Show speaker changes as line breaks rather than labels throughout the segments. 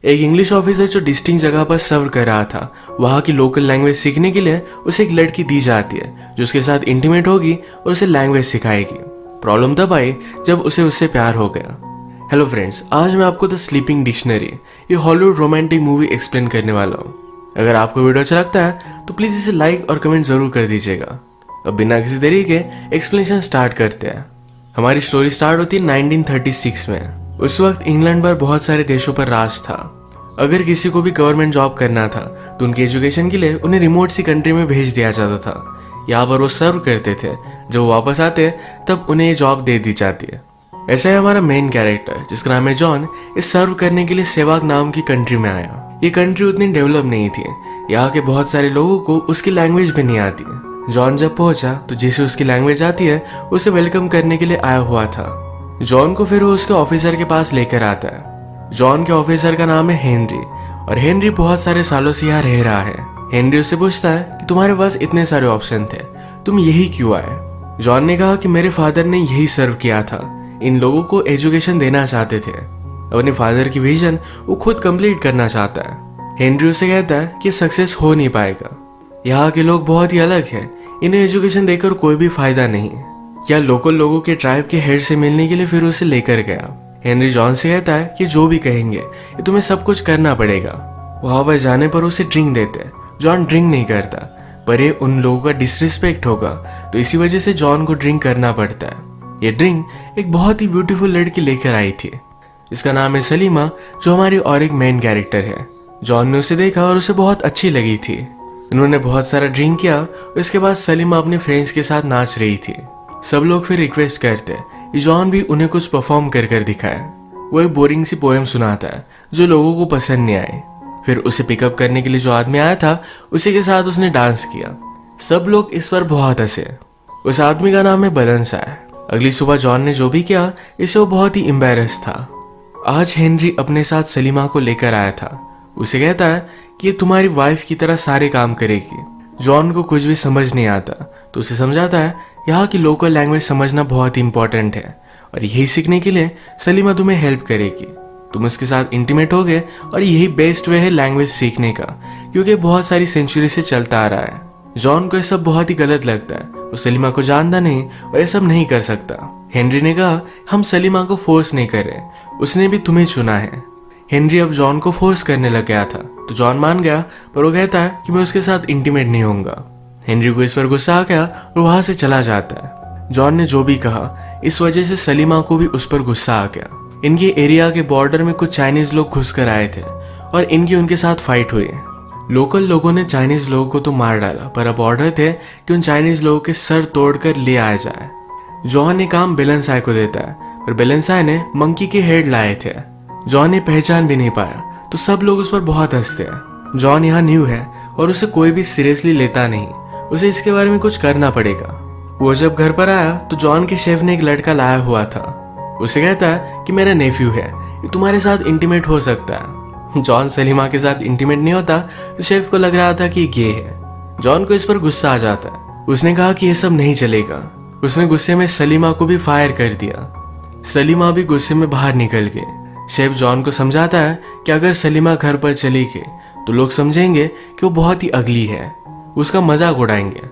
एक English officer जो distinct जगह पर सर्व कर रहा था, वहाँ की लोकल लैंग्वेज सीखने के लिए उसे एक लड़की दी जाती है जो उसके साथ इंटीमेट होगी और उसे लैंग्वेज सिखाएगी। प्रॉब्लम तब आई जब उसे उससे प्यार हो गया। हेलो फ्रेंड्स, आज मैं आपको द स्लीपिंग डिक्शनरी, ये हॉलीवुड रोमांटिक मूवी एक्सप्लेन करने वाला हूँ। अगर आपको वीडियो अच्छा लगता है तो प्लीज़ इसे लाइक और कमेंट ज़रूर कर दीजिएगा। अब बिना किसी देरी के एक्सप्लेनेशन स्टार्ट करते हैं। हमारी स्टोरी स्टार्ट होती है 1936 में। उस वक्त इंग्लैंड पर बहुत सारे देशों पर राज था। अगर किसी को भी गवर्नमेंट जॉब करना था तो उनकी एजुकेशन के लिए उन्हें रिमोट सी कंट्री में भेज दिया जाता था। यहाँ पर वो सर्व करते थे, जब वो वापस आते तब उन्हें ये जॉब दे दी जाती है। ऐसा है हमारा मेन कैरेक्टर, जिसका नाम है जॉन, इस सर्व करने के लिए सेवाग नाम की कंट्री में आया। ये कंट्री उतनी डेवलप नहीं थी, यहाँ के बहुत सारे लोगों को उसकी लैंग्वेज भी नहीं आती। जॉन जब पहुंचा तो जिसे उसकी लैंग्वेज आती है उसे वेलकम करने के लिए आया हुआ था। जॉन को फिर वो उसके ऑफिसर के पास लेकर आता है। जॉन के ऑफिसर का नाम है हेनरी, और हेनरी बहुत सारे सालों से यहाँ रह रहा है। हेनरी उससे पूछता है कि तुम्हारे पास इतने सारे ऑप्शन थे, तुम यही क्यों आए? जॉन ने कहा कि मेरे फादर ने यही सर्व किया था, इन लोगों को एजुकेशन देना चाहते थे। अपने फादर की विजन वो खुद कंप्लीट करना चाहता है। हेनरी उसे कहता है कि सक्सेस हो नहीं पाएगा, यहाँ के लोग बहुत ही अलग हैं, इन्हें एजुकेशन देकर कोई भी फायदा नहीं। या लोकल लोगों के ट्राइब के हेड से मिलने के लिए फिर उसे लेकर गया। हेनरी जॉन से कहता है कि जो भी कहेंगे ये तुम्हें सब कुछ करना पड़ेगा। वहां पर जाने पर उसे ड्रिंक देते हैं। जॉन ड्रिंक नहीं करता, पर ये उन लोगों का डिसरिस्पेक्ट होगा, तो इसी वजह से जॉन को ड्रिंक करना पड़ता है। ये ड्रिंक एक बहुत ही ब्यूटीफुल लड़की लेकर आई थी, इसका नाम है सलीमा, जो हमारी और एक मेन कैरेक्टर है। जॉन ने उसे देखा और उसे बहुत अच्छी लगी थी। उन्होंने बहुत सारा ड्रिंक किया। उसके बाद सलीमा अपने फ्रेंड्स के साथ नाच रही थी। सब लोग फिर रिक्वेस्ट करते कि जॉन भी उन्हें कुछ परफॉर्म कर कर दिखाए। वो एक बोरिंग सी पोएम सुनाता है जो लोगों को पसंद नहीं आई। फिर उसे पिकअप करने के लिए जो आदमी आया था उसी के साथ उसने डांस किया। सब लोग इस पर बहुत हंसे। उस आदमी का नाम है बदनसा है। अगली सुबह जॉन ने जो भी किया इससे वो बहुत ही एम्बैरेस था। आज हेनरी अपने साथ सलीमा को लेकर आया था। उसे कहता है कि ये तुम्हारी वाइफ की तरह सारे काम करेगी। जॉन को कुछ भी समझ नहीं आता तो उसे समझाता है यहाँ की लोकल लैंग्वेज समझना बहुत इंपॉर्टेंट है, और यही सीखने के लिए सलीमा तुम्हें हेल्प करेगी। तुम उसके साथ इंटीमेट होगे और यही बेस्ट वे है लैंग्वेज सीखने का, क्योंकि बहुत सारी सेंचुरी से चलता आ रहा है। जॉन को यह सब बहुत ही गलत लगता है। वो सलीमा को जानता नहीं और यह सब नहीं कर सकता। हेनरी ने कहा हम सलीमा को फोर्स नहीं कर रहे, उसने भी तुम्हें चुना है। हेनरी अब जॉन को फोर्स करने लग गया था तो जॉन मान गया, पर वो कहता है कि मैं उसके साथ इंटीमेट नहीं होऊंगा। हेनरी को इस पर गुस्सा आ गया और वहां से चला जाता है। जॉन ने जो भी कहा इस वजह से सलीमा को भी उस पर गुस्सा आ गया। इनके एरिया के बॉर्डर में कुछ चाइनीज लोग घुस कर आए थे और इनकी उनके साथ फाइट हुई। लोकल लोगों ने चाइनीज लोगों को तो मार डाला, पर अब ऑर्डर थे कि उन चाइनीज लोगों के सर तोड़कर ले आया जाए। जॉन ने काम बेलेंसाई को देता है, पर बेलेंसाई ने मंकी के हेड लाए थे। जॉन ने पहचान भी नहीं पाया तो सब लोग उस पर बहुत हंसते हैं। जॉन यहाँ न्यू है और उसे कोई भी सीरियसली लेता नहीं। उसे इसके बारे में कुछ करना पड़ेगा। वो जब घर पर आया तो जॉन के शेफ ने एक लड़का लाया हुआ था। उसे कहता है कि मेरा नेफ्यू है, ये तुम्हारे साथ इंटीमेट हो सकता है। जॉन सलीमा के साथ इंटीमेट नहीं होता तो शेफ को लग रहा था कि गे है। जॉन को इस पर गुस्सा आ जाता है। उसने कहा कि यह सब नहीं चलेगा। उसने गुस्से में सलीमा को भी फायर कर दिया। सलीमा भी गुस्से में बाहर निकल गई। शेफ जॉन को समझाता है कि अगर सलीमा घर पर चली गई तो लोग समझेंगे कि वो बहुत ही अगली है, उसका मजाक उड़ाएंगे।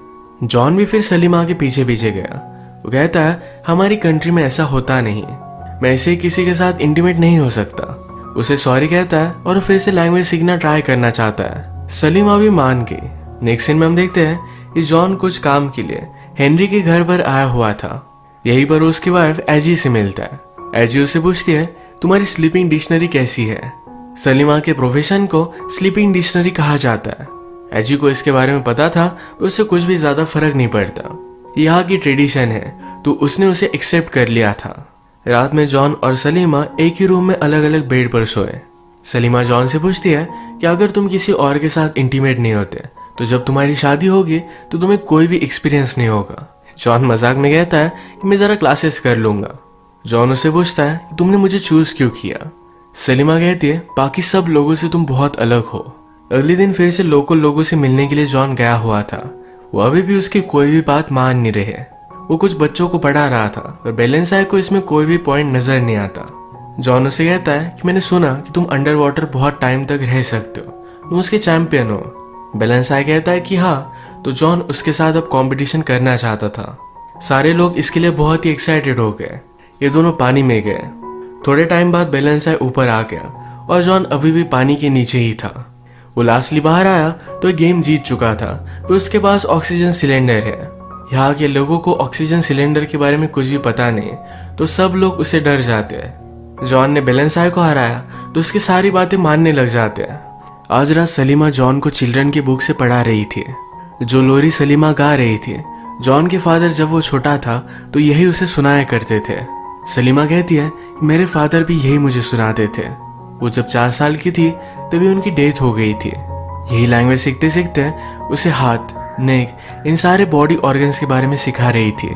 जॉन भी फिर सलीमा के पीछे पीछे गया। वो कहता है हमारी कंट्री में ऐसा होता नहीं, मैं ऐसे किसी के साथ इंटीमेट नहीं हो सकता। उसे सॉरी कहता है और फिर से लैंग्वेज सीखना ट्राई करना चाहता है। सलीमा भी मान गई। नेक्स्ट सीन में हम देखते हैं कि जॉन कुछ काम के लिए हेनरी के घर पर आया हुआ था। यहीं पर उसकी वाइफ एजी से मिलता है। एजी उससे पूछती है तुम्हारी स्लीपिंग डिक्शनरी कैसी है? सलीमा के प्रोफेशन को स्लीपिंग डिक्शनरी कहा जाता है। एजी को इसके बारे में पता था तो उससे कुछ भी ज्यादा फर्क नहीं पड़ता, यहाँ की ट्रेडिशन है, तो उसने उसे एक्सेप्ट कर लिया था। रात में जॉन और सलीमा एक ही रूम में अलग अलग बेड पर सोए। सलीमा जॉन से पूछती है कि अगर तुम किसी और के साथ इंटीमेट नहीं होते तो जब तुम्हारी शादी होगी तो तुम्हें कोई भी एक्सपीरियंस नहीं होगा। जॉन मजाक में कहता है कि मैं जरा क्लासेस कर लूंगा। जॉन उसे पूछता है कि तुमने मुझे चूज क्यों किया? सलीमा कहती है बाकी सब लोगों से तुम बहुत अलग हो। अगले दिन फिर से लोकल लोगों से मिलने के लिए जॉन गया हुआ था। वो अभी भी उसकी कोई भी बात मान नहीं रहे। वो कुछ बच्चों को पढ़ा रहा था और बेलेंसाई को इसमें कोई भी पॉइंट नजर नहीं आता। जॉन उसे कहता है कि मैंने सुना कि तुम अंडर वाटर बहुत टाइम तक रह सकते हो, तुम उसके चैंपियन हो। बेलेंसाई कहता है कि हाँ, तो जॉन उसके साथ अब कंपटीशन करना चाहता था। सारे लोग इसके लिए बहुत ही एक्साइटेड हो गए। ये दोनों पानी में गए। थोड़े टाइम बाद बेलेंसाई ऊपर आ गया और जॉन अभी भी पानी के नीचे ही था। वो लास्टली बाहर आया तो गेम जीत चुका था, पर उसके पास ऑक्सीजन सिलेंडर है। यहाँ के लोगों को ऑक्सीजन सिलेंडर के बारे में कुछ भी पता नहीं, तो सब लोग उससे डर जाते हैं। जॉन ने बेलेंसाई को हराया तो उसकी सारी बातें मानने लग जाते हैं। आज रात सलीमा जॉन को चिल्ड्रन की बुक से पढ़ा रही थी, जो लोरी सलीमा गा रही थी। जॉन के फादर जब वो छोटा था तो यही उसे सुनाया करते थे। सलीमा कहती है मेरे फादर भी यही मुझे सुनाते थे। वो जब 4 साल की थी तभी उनकी डेथ हो गई थी। यही लैंग्वेज सीखते सीखते उसे हाथ, नेक, इन सारे बॉडी ऑर्गन्स के बारे में सिखा रही थी।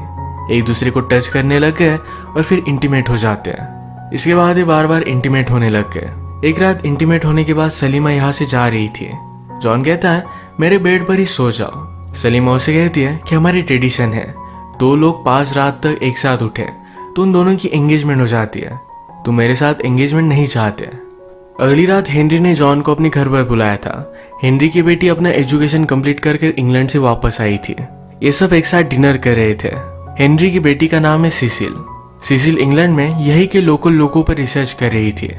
एक दूसरे को टच करने लग गए और फिर इंटीमेट हो जाते हैं। इसके बाद ये बार बार इंटीमेट होने लग गए। एक रात इंटीमेट होने के बाद सलीमा यहाँ से जा रही थी। जॉन कहता है मेरे बेड पर ही सो जाओ। सलीमा उसे कहती है कि हमारी ट्रेडिशन है 2 लोग 5 रात तक एक साथ उठे तो उन दोनों की एंगेजमेंट हो जाती है। तुम मेरे साथ एंगेजमेंट नहीं चाहते। अगली रात हेनरी ने जॉन को अपने घर पर बुलाया था। हेनरी की बेटी अपना एजुकेशन कंप्लीट कर इंग्लैंड से वापस आई थी। ये सब एक साथ डिनर कर रहे थे। हेनरी की बेटी का नाम है सिसिल। सिसिल इंग्लैंड में यही के लोकल लोगों पर रिसर्च कर रही थी।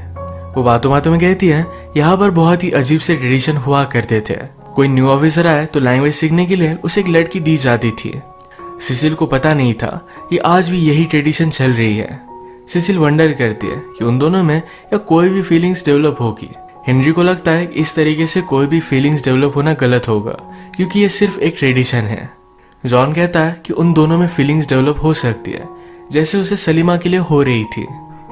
वो बातों बातों में कहती है यहाँ पर बहुत ही अजीब से ट्रेडिशन हुआ करते थे। कोई न्यू ऑफिसर आए तो लैंग्वेज सीखने के लिए उसे एक लड़की दी जाती थी। सिसिल को पता नहीं था कि आज भी यही ट्रेडिशन चल रही है। सिसिल वंडर करती है कि उन दोनों में या कोई भी फीलिंग्स डेवलप होगी। हेनरी को लगता है कि इस तरीके से कोई भी फीलिंग्स डेवलप होना गलत होगा, क्योंकि ये सिर्फ एक ट्रेडिशन है। जॉन कहता है कि उन दोनों में फीलिंग्स डेवलप हो सकती है, जैसे उसे सलीमा के लिए हो रही थी।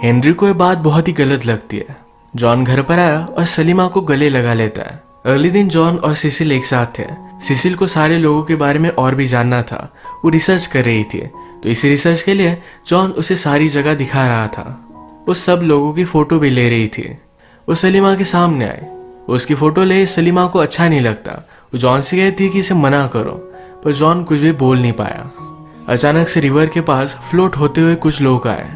हेनरी को यह बात बहुत ही गलत लगती है। जॉन घर पर आया और सलीमा को गले लगा लेता है। अगले दिन जॉन और सिसिल एक साथ थे। सिसिल को सारे लोगों के बारे में और भी जानना था। वो रिसर्च कर रही थी, तो इसी रिसर्च के लिए जॉन उसे सारी जगह दिखा रहा था। वो सब लोगों की फोटो भी ले रही थी। वो सलीमा के सामने आई। उसकी फोटो ले सलीमा को अच्छा नहीं लगता। वो जॉन से कहती कि इसे मना करो, पर जॉन कुछ भी बोल नहीं पाया। अचानक से रिवर के पास फ्लोट होते हुए कुछ लोग आए।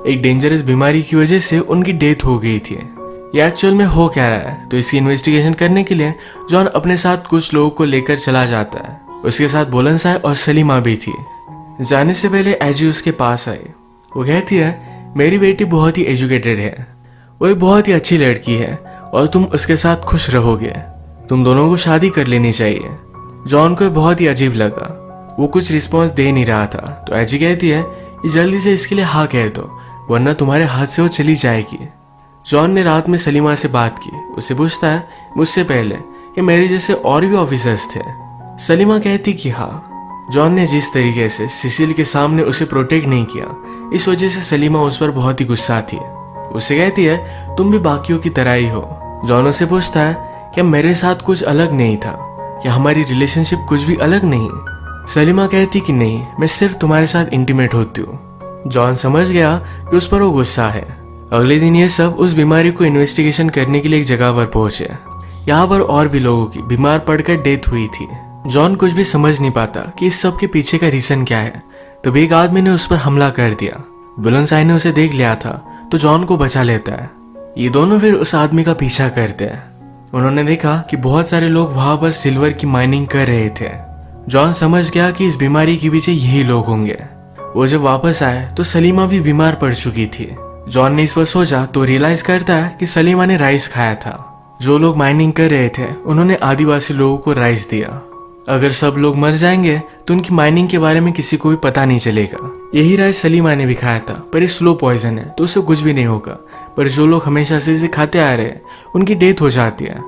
एक डेंजरस बीमारी की वजह से उनकी डेथ हो गई थी। ये एक्चुअल में हो क्या रहा है, तो इसकी इन्वेस्टिगेशन करने के लिए जॉन अपने साथ कुछ लोगों को लेकर चला जाता है। उसके साथ बेलेंसाई और सलीमा भी थी। जाने से पहले एजी उसके पास आई। वो कहती है मेरी बेटी बहुत ही एजुकेटेड है, वो एक बहुत ही अच्छी लड़की है और तुम उसके साथ खुश रहोगे। तुम दोनों को शादी कर लेनी चाहिए। जॉन को बहुत ही अजीब लगा। वो कुछ रिस्पॉन्स दे नहीं रहा था, तो एजी कहती है कि जल्दी से इसके लिए हाँ कह दो, वरना तुम्हारे हाथ से वो चली जाएगी। जॉन ने रात में सलीमा से बात की। उससे पूछता है मुझसे पहले कि मेरे जैसे और भी ऑफिसर्स थे। सलीमा कहती कि हाँ। जॉन ने जिस तरीके से सिसिल के सामने उसे प्रोटेक्ट नहीं किया, इस वजह से सलीमा उस पर बहुत ही गुस्सा थी। उसे कहती है तुम भी बाकियों की तरह ही हो। जॉन उसे पूछता है क्या मेरे साथ कुछ अलग नहीं था, क्या हमारी रिलेशनशिप कुछ भी अलग नहीं। सलीमा कहती कि नहीं, मैं सिर्फ तुम्हारे साथ इंटीमेट होती हूँ। जॉन समझ गया कि उस पर वो गुस्सा है। अगले दिन ये सब उस बीमारी को इन्वेस्टिगेशन करने के लिए एक जगह पर पहुंचे। यहाँ पर और भी लोगों की बीमार पड़कर डेथ हुई थी। जॉन कुछ भी समझ नहीं पाता कि इस सब के पीछे का रीजन क्या है। तभी एक आदमी ने उस पर हमला कर दिया। बेलेंसाई ने उसे देख लिया था तो जॉन को बचा लेता है। ये दोनों फिर उस आदमी का पीछा करते हैं। उन्होंने देखा कि बहुत सारे लोग वहां पर सिल्वर की माइनिंग कर रहे थे। जॉन समझ गया कि इस बीमारी के पीछे यही लोग होंगे। वो जब वापस आए तो सलीमा भी बीमार पड़ चुकी थी। जॉन ने इस पर सोचा तो रियलाइज करता है कि सलीमा ने राइस खाया था। जो लोग माइनिंग कर रहे थे उन्होंने आदिवासी लोगों को राइस दिया। अगर सब लोग मर जाएंगे तो उनकी माइनिंग के बारे में किसी को भी पता नहीं चलेगा। यही राइस सलीमा ने भी खाया था, पर ये स्लो पॉइजन है तो उससे कुछ भी नहीं होगा। पर जो लोग हमेशा से इसे खाते आ रहे हैं उनकी डेथ हो जाती है।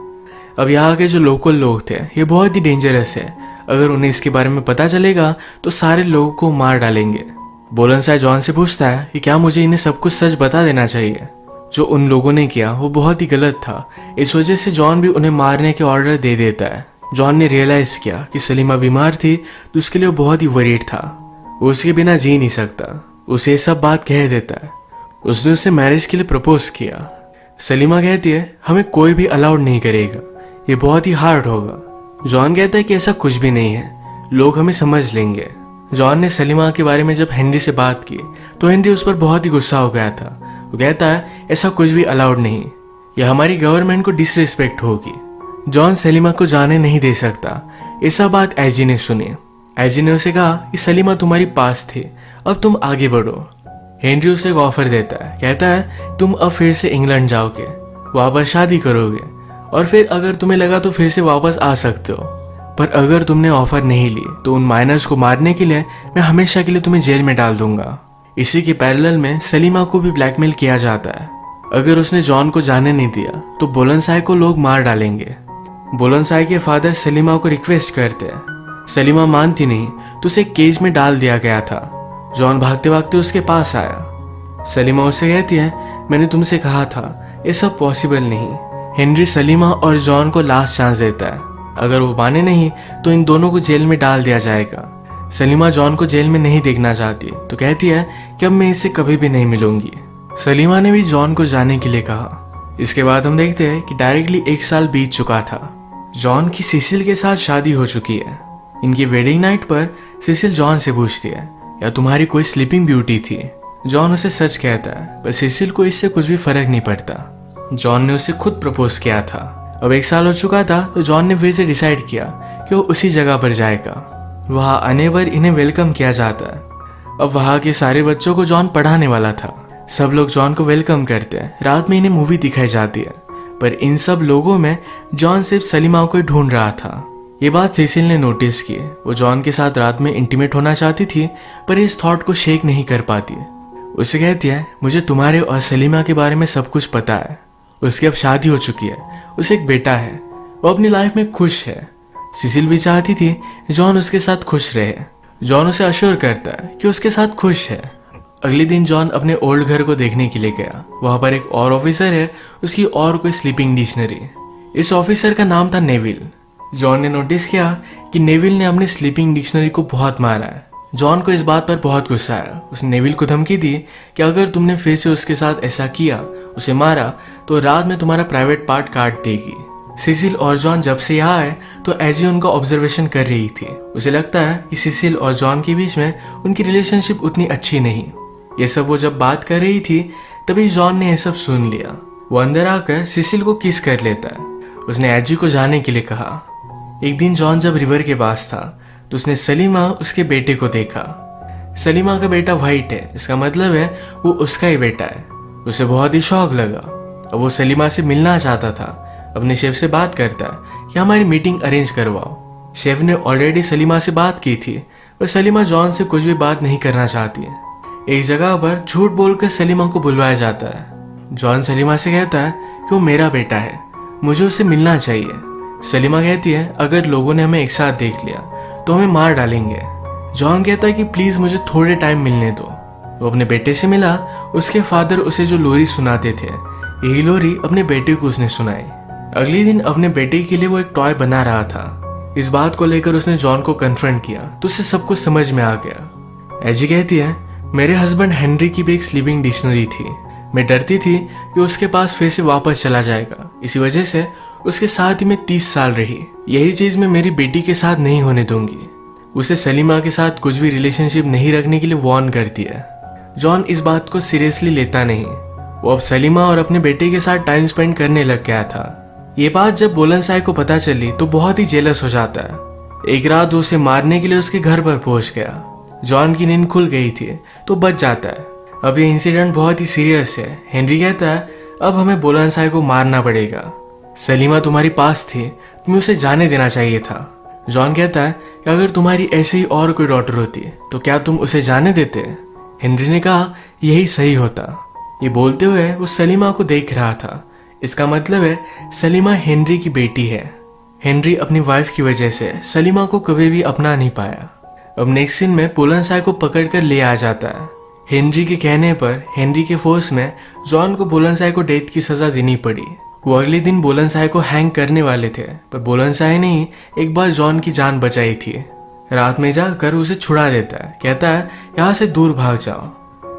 अब यहाँ के जो लोकल लोग थे ये बहुत ही डेंजरस है। अगर उन्हें इसके बारे में पता चलेगा तो सारे लोगों को मार डालेंगे। बेलेंसाई जॉन से पूछता है कि क्या मुझे इन्हें सब कुछ सच बता देना चाहिए। जो उन लोगों ने किया वो बहुत ही गलत था। इस वजह से जॉन भी उन्हें मारने के ऑर्डर दे देता है। जॉन ने रियलाइज किया कि सलीमा बीमार थी तो उसके लिए वो बहुत ही वरीड था। वो उसके बिना जी नहीं सकता। उसे ये सब बात कह देता है। उसने उसे मैरिज के लिए प्रपोज किया। सलीमा कहती है हमें कोई भी अलाउड नहीं करेगा, ये बहुत ही हार्ड होगा। जॉन कहता है कि ऐसा कुछ भी नहीं है, लोग हमें समझ लेंगे। जॉन ने सलीमा के बारे में जब हेनरी से बात की तो हेनरी उस पर बहुत ही गुस्सा हो गया था। वो कहता है ऐसा कुछ भी अलाउड नहीं, यह हमारी गवर्नमेंट को डिसरिस्पेक्ट होगी। जॉन सलीमा को जाने नहीं दे सकता। ऐसा बात एजी ने सुनी। एजी ने उसे कहा कि सलीमा तुम्हारी पास थी, अब तुम आगे बढ़ो। हेनरी उसे एक ऑफर देता है, कहता है तुम अब फिर से इंग्लैंड जाओगे, वहां पर शादी करोगे और फिर अगर तुम्हें लगा तो फिर से वापस आ सकते हो, पर अगर तुमने ऑफर नहीं ली तो उन माइनर्स को मारने के लिए मैं हमेशा के लिए तुम्हें जेल में डाल दूंगा। इसी के पैरेलल में सलीमा को भी ब्लैकमेल किया जाता है। अगर उसने जॉन को जाने नहीं दिया तो बुलंदशाह को लोग मार डालेंगे। बुलंदशाह के फादर सलीमा को रिक्वेस्ट करते हैं, सलीमा मानती नहीं तो उसे केज में डाल दिया गया था। जॉन भागते भागते उसके पास आया। सलीमा उसे कहती है, मैंने तुमसे कहा था ये सब पॉसिबल नहीं। हेनरी सलीमा और जॉन को लास्ट चांस देता है, अगर वो माने नहीं तो इन दोनों को जेल में डाल दिया जाएगा। सलीमा जॉन को जेल में नहीं देखना चाहती तो कहती है कि अब मैं इससे कभी भी नहीं मिलूंगी। सलीमा ने भी जॉन को जाने के लिए कहा। इसके बाद हम देखते हैं कि डायरेक्टली 1 साल बीत चुका था। जॉन की सिसिल के साथ शादी हो चुकी है। इनकी वेडिंग नाइट पर सिसिल जॉन से पूछती है, या तुम्हारी कोई स्लीपिंग ब्यूटी थी? जॉन उसे सच कहता है, पर सिसिल को इससे कुछ भी फर्क नहीं पड़ता। जॉन ने उसे खुद प्रपोज किया था। अब 1 साल हो चुका था तो जॉन ने फिर से डिसाइड किया कि वो उसी जगह पर जाएगा। वहां आने पर इन्हें वेलकम किया जाता है। अब वहां के सारे बच्चों को जॉन पढ़ाने वाला था। सब लोग जॉन को वेलकम करते हैं। रात में इन्हें मूवी दिखाई जाती है, पर इन सब लोगों में जॉन सिर्फ सलीमा को ढूंढ रहा था। ये बात सिसिल ने नोटिस की। वो जॉन के साथ रात में इंटीमेट होना चाहती थी, पर इस थॉट को शेक नहीं कर पाती। उसे कहती है, मुझे तुम्हारे और सलीमा के बारे में सब कुछ पता है। उसकी अब शादी हो चुकी है, उसे एक बेटा है, वो अपनी लाइफ में खुश है। सिसिल भी चाहती थी जॉन उसके साथ खुश रहे। जॉन उसे अश्योर करता है कि उसके साथ खुश है। अगले दिन जॉन अपने ओल्ड घर को देखने के लिए गया। वहां पर एक और ऑफिसर है, उसकी और कोई स्लीपिंग डिक्शनरी। इस ऑफिसर का नाम था नेविल। जॉन ने नोटिस किया कि नेविल ने अपनी स्लीपिंग डिक्शनरी को बहुत मारा है। जॉन को इस बात पर बहुत गुस्सा आया। उसने नेविल को धमकी दी कि अगर तुमने फिर से उसके साथ ऐसा किया, उसे मारा, तो रात में तुम्हारा प्राइवेट पार्ट काट देगी। सिसिल और जॉन जब से यहाँ आए तो एजी उनका ऑब्जर्वेशन कर रही थी। उसे लगता है कि सिसिल और जॉन के बीच में उनकी रिलेशनशिप उतनी अच्छी नहीं। ये सब वो जब बात कर रही थी तभी जॉन ने यह सब सुन लिया। वो अंदर आकर सिसिल को किस कर लेता है। उसने एजी को जाने के लिए कहा। एक दिन जॉन जब रिवर के पास था तो उसने सलीमा उसके बेटे को देखा। सलीमा का बेटा वाइट है, इसका मतलब है वो उसका ही बेटा है। उसे बहुत ही शौक लगा और वो सलीमा से मिलना चाहता था। अपने शेफ से बात करता है कि हमारी मीटिंग अरेंज करवाओ। शेफ ने ऑलरेडी सलीमा से बात की थी, पर सलीमा जॉन से कुछ भी बात नहीं करना चाहती है। एक जगह पर झूठ बोलकर सलीमा को बुलवाया जाता है। जॉन सलीमा से कहता है कि वो मेरा बेटा है, मुझे उससे मिलना चाहिए। सलीमा कहती है, अगर लोगों ने हमें एक साथ देख लिया तो हमें मार डालेंगे। जॉन कहता है कि प्लीज मुझे थोड़े टाइम मिलने दो। वो अपने बेटे से मिला। उसके फादर उसे जो लोरी सुनाते थे, यही लोरी अपने बेटे को उसने सुनाई। अगले दिन अपने बेटे के लिए वो एक टॉय बना रहा था। इस बात को लेकर उसने जॉन को कन्फ्रंट किया तो उसे सब कुछ समझ में आ गया। एजी कहती है, मेरे हस्बैंड हेनरी की भी एक स्लीपिंग डिक्शनरी थी। मैं डरती थी कि उसके पास फिर से वापस चला जाएगा, इसी वजह से उसके साथ ही मैं 30 साल रही। यही चीज मैं मेरी बेटी के साथ नहीं होने दूंगी। उसे सलीमा के साथ कुछ भी रिलेशनशिप नहीं रखने के लिए वार्न करती है। जॉन इस बात को सीरियसली लेता नहीं। वो अब सलीमा और अपने बेटे के साथ टाइम स्पेंड करने लग गया था। ये बात जब बुलंदशाह को पता चली तो बहुत ही जेलस हो जाता है। एक रात वो उसे मारने के लिए उसके घर पर पहुंच गया। जॉन की नींद खुल गई थी तो बच जाता है। अब ये इंसिडेंट बहुत ही सीरियस है। हेनरी कहता है, अब हमें बुलंदशाह को मारना पड़ेगा। सलीमा तुम्हारी पास थी, तुम्हें उसे जाने देना चाहिए था। जॉन कहता है कि अगर तुम्हारी ऐसी ही और कोई डॉटर होती तो क्या तुम उसे जाने देते? हेनरी ने कहा, यही सही होता। ये बोलते हुए वो सलीमा को देख रहा था। इसका मतलब है सलीमा हेनरी की बेटी है। हेनरी अपनी वाइफ की वजह से सलीमा को कभी भी अपना नहीं पाया। अब नेक्स्ट सीन में बुलंदशाह को पकड़कर ले आ जाता है। हेनरी के कहने पर हेनरी के फोर्स में जॉन को बुलंदशाह को डेथ की सजा देनी पड़ी। वो अगले दिन बुलंदशाह को हैंग करने वाले थे, पर बुलंदशाह ने ही एक बार जॉन की जान बचाई थी। रात में जाकर उसे छुड़ा देता है। कहता है, यहाँ से दूर भाग जाओ।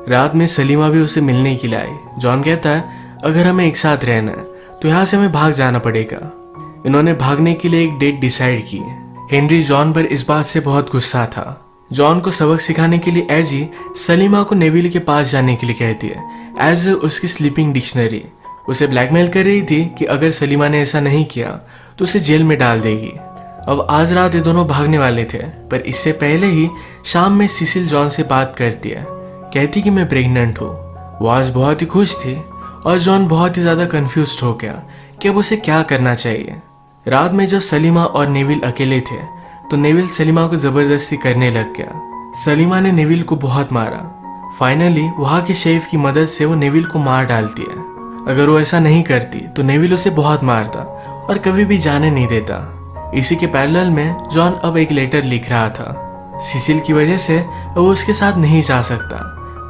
रात में सलीमा भी उसे मिलने के लिए आई। जॉन कहता है, अगर हमें एक साथ रहना है तो यहाँ से हमें भाग जाना पड़ेगा। इन्होंने भागने के लिए एक डेट डिसाइड की। हेनरी जॉन पर इस बात से बहुत गुस्सा था। जॉन को सबक सिखाने के लिए एजी सलीमा को नेविल के पास जाने के लिए कहती है। एज उसकी स्लीपिंग डिक्शनरी। उसे ब्लैकमेल कर रही थी कि अगर सलीमा ने ऐसा नहीं किया तो उसे जेल में डाल देगी। अब आज रात ये दोनों भागने वाले थे, पर इससे पहले ही शाम में सिसिल जॉन से बात करती है, कहती कि मैं प्रेग्नेंट हूँ। वो आज बहुत ही खुश थी और जॉन बहुत ही ज़्यादा कंफ्यूज हो गया कि अब उसे क्या करना चाहिए। रात में जब सलीमा और नेविल अकेले थे तो नेविल सलीमा को ज़बरदस्ती करने लग गया। सलीमा ने नेविल को बहुत मारा। फाइनली वहाँ के शेफ की मदद से वो नेविल को मार डालती है। अगर वो ऐसा नहीं करती तो नेविल उसे बहुत मारता और कभी भी जाने नहीं देता। इसी के पैरेलल में जॉन अब एक लेटर लिख रहा था। सिसिल की वजह से वो उसके साथ नहीं जा सकता,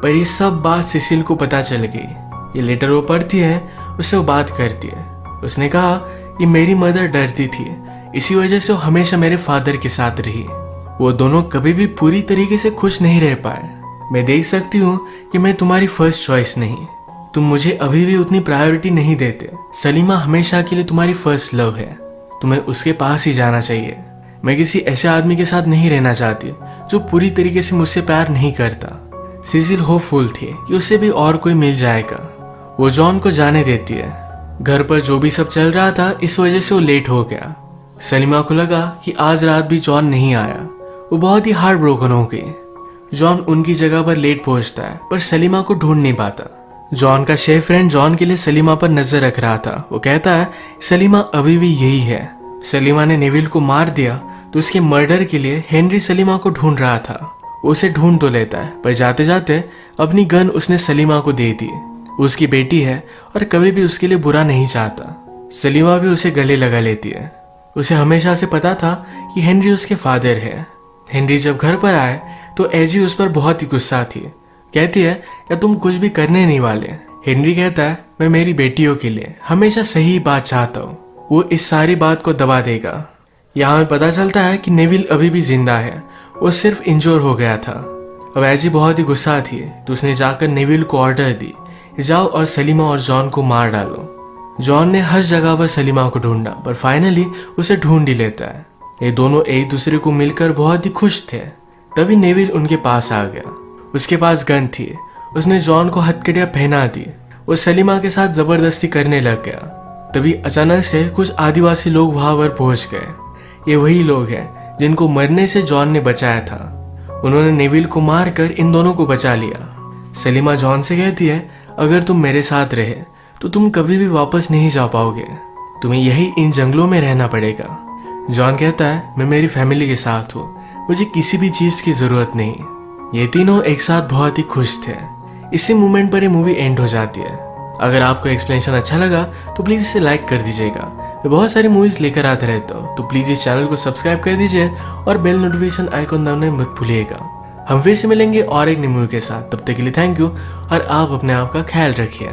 पर ये सब बात सिसिल को पता चल गई। ये लेटर वो पढ़ती है, उससे वो बात करती है। उसने कहा कि मेरी मदर डरती थी, इसी वजह से वो हमेशा मेरे फादर के साथ रही। वो दोनों कभी भी पूरी तरीके से खुश नहीं रह पाए। मैं देख सकती हूँ कि मैं तुम्हारी फर्स्ट चॉइस नहीं, तुम मुझे अभी भी उतनी प्रायोरिटी नहीं देते। सलीमा हमेशा के लिए तुम्हारी फर्स्ट लव है, तुम्हें उसके पास ही जाना चाहिए। मैं किसी ऐसे आदमी के साथ नहीं रहना चाहती जो पूरी तरीके से मुझसे प्यार नहीं करता। सिसिल होपफुल थी कि उसे भी और कोई मिल जाएगा। वो जॉन को जाने देती है। घर पर जो भी सब चल रहा था इस वजह से वो लेट हो गया। सलीमा को लगा कि आज रात भी जॉन नहीं आया। वो बहुत ही हार्ट ब्रोकन हो गई। जॉन उनकी जगह पर लेट पहुंचता है, पर सलीमा को ढूंढ नहीं पाता। जॉन का शेफ फ्रेंड जॉन के लिए सलीमा पर नजर रख रहा था। वो कहता है सलीमा अभी भी यही है। सलीमा ने नेविल को मार दिया तो उसके मर्डर के लिए हेनरी सलीमा को ढूंढ रहा था। उसे ढूंढ तो लेता है, पर जाते जाते अपनी गन उसने सलीमा को दे दी। उसकी बेटी है और कभी भी उसके लिए बुरा नहीं चाहता। सलीमा भी उसे गले लगा लेती है। उसे हमेशा से पता था कि हेनरी उसके फादर है। हेनरी जब घर पर आए तो एजी उस पर बहुत ही गुस्सा थी। कहती है क्या तुम कुछ भी करने नहीं वाले। हेनरी कहता है मैं मेरी बेटियों के लिए हमेशा सही बात चाहता हूँ, वो इस सारी बात को दबा देगा। यहाँ में पता चलता है कि नेविल अभी भी जिंदा है, वो सिर्फ इंजोर हो गया था। अब एजी बहुत ही गुस्सा थी तो उसने जाकर नेविल को ऑर्डर दी, जाओ और सलीमा और जॉन को मार डालो। जॉन ने हर जगह पर सलीमा को ढूंढा, पर फाइनली उसे ढूंढ ही लेता है। ये दोनों एक दूसरे को मिलकर बहुत ही खुश थे। तभी नेविल उनके पास आ गया। उसके पास गन थी। उसने जॉन को हथकड़ियां पहना दी। वो सलीमा के साथ जबरदस्ती करने लग गया। तभी अचानक से कुछ आदिवासी लोग वहां पर पहुंच गए। ये वही लोग हैं जिनको मरने से जॉन ने बचाया था। उन्होंने नेविल को मारकर इन दोनों को बचा लिया। सलीमा जॉन से कहती है अगर तुम मेरे साथ रहे तो तुम कभी भी वापस नहीं जा पाओगे, तुम्हें यही इन जंगलों में रहना पड़ेगा। जॉन कहता है मैं मेरी फैमिली के साथ हूँ, मुझे किसी भी चीज की जरूरत नहीं। ये तीनों एक साथ बहुत ही खुश थे। इसी मोमेंट पर ये मूवी एंड हो जाती है। अगर आपको एक्सप्लेनेशन अच्छा लगा तो प्लीज इसे लाइक कर दीजिएगा। मैं बहुत सारी मूवीज लेकर आते रहता हूँ, तो प्लीज इस चैनल को सब्सक्राइब कर दीजिए और बेल नोटिफिकेशन आइकॉन दबाना मत भूलिएगा। हम फिर से मिलेंगे और एक नई मूवी के साथ। तब तक के लिए थैंक यू और आप अपने आप का ख्याल रखिए।